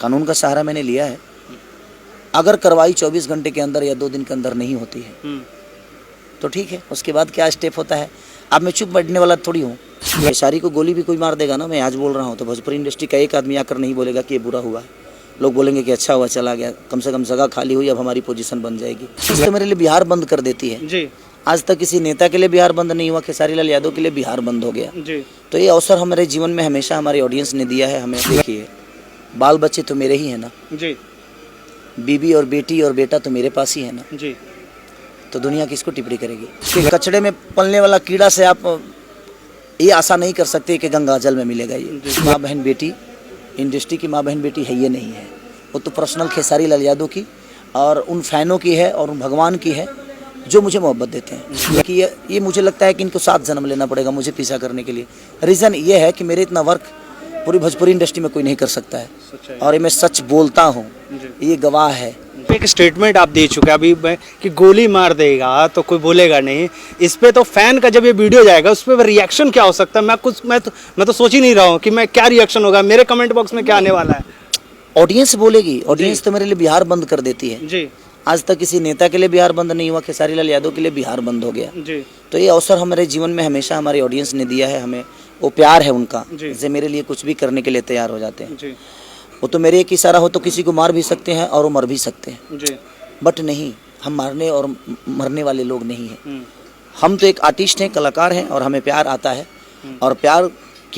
कानून का सहारा मैंने लिया है। अगर कार्रवाई 24 घंटे के अंदर या 2 दिन के अंदर नहीं होती है तो ठीक है, उसके बाद क्या स्टेप होता है। अब मैं चुप बैठने वाला थोड़ी हूँ। खेसारी को गोली भी कोई मार देगा ना, मैं आज बोल रहा हूँ, तो भोजपुरी इंडस्ट्री का एक आदमी आकर नहीं बोलेगा कि ये बुरा हुआ है। लोग बोलेंगे कि अच्छा हुआ चला गया, कम से कम जगह खाली हुई, अब हमारी पोजीशन बन जाएगी। तो मेरे लिए बिहार बंद कर देती है जी आज तक किसी नेता के लिए बिहार बंद नहीं हुआ, खेसारी लाल यादव के लिए बिहार बंद हो गया। जी तो ये अवसर हमारे जीवन में हमेशा हमारे ऑडियंस ने दिया है हमें। देखिए, बाल बच्चे तो मेरे ही हैं ना, जी बीवी और बेटी और बेटा तो मेरे पास ही है ना, जी तो दुनिया किसको टिप्पणी करेगी। कि कचड़े में पलने वाला कीड़ा से आप ये आशा नहीं कर सकते कि गंगा जल में मिलेगा। ये माँ बहन बेटी, इंडस्ट्री की माँ बहन बेटी है, ये नहीं है। वो तो पर्सनल खेसारी लाल यादव की और उन फैनों की है और उन भगवान की है जो मुझे मोहब्बत देते हैं। कि ये मुझे लगता है कि इनको 7 जन्म लेना पड़ेगा मुझे पीछा करने के लिए। रीज़न ये है कि मेरे इतना वर्क पूरी भोजपुरी इंडस्ट्री में कोई नहीं कर सकता है और ये मैं सच बोलता हूँ, ये गवाह है। एक स्टेटमेंट आप दे चुके हैं अभी कि गोली मार देगा तो कोई बोलेगा नहीं। इस पे तो फैन का जब ये वीडियो जाएगा उस पर रिएक्शन क्या हो सकता है, मैं तो सोच ही नहीं रहा हूँ कि मैं क्या रिएक्शन होगा, मेरे कमेंट बॉक्स में क्या आने वाला है। ऑडियंस बोलेगी, ऑडियंस तो मेरे लिए बिहार बंद कर देती है। जी आज तक किसी नेता के लिए बिहार बंद नहीं हुआ, खेसारी लाल यादव के लिए बिहार बंद हो गया। जी तो ये अवसर हमारे जीवन में हमेशा हमारे ऑडियंस ने दिया है हमें। वो प्यार है उनका, जैसे मेरे लिए कुछ भी करने के लिए तैयार हो जाते हैं। जी वो तो मेरे एक इशारा हो तो किसी को मार भी सकते हैं और वो मर भी सकते हैं। जी बट नहीं, हम मारने और मरने वाले लोग नहीं हैं। हम तो एक आर्टिस्ट हैं, कलाकार हैं और हमें प्यार आता है और प्यार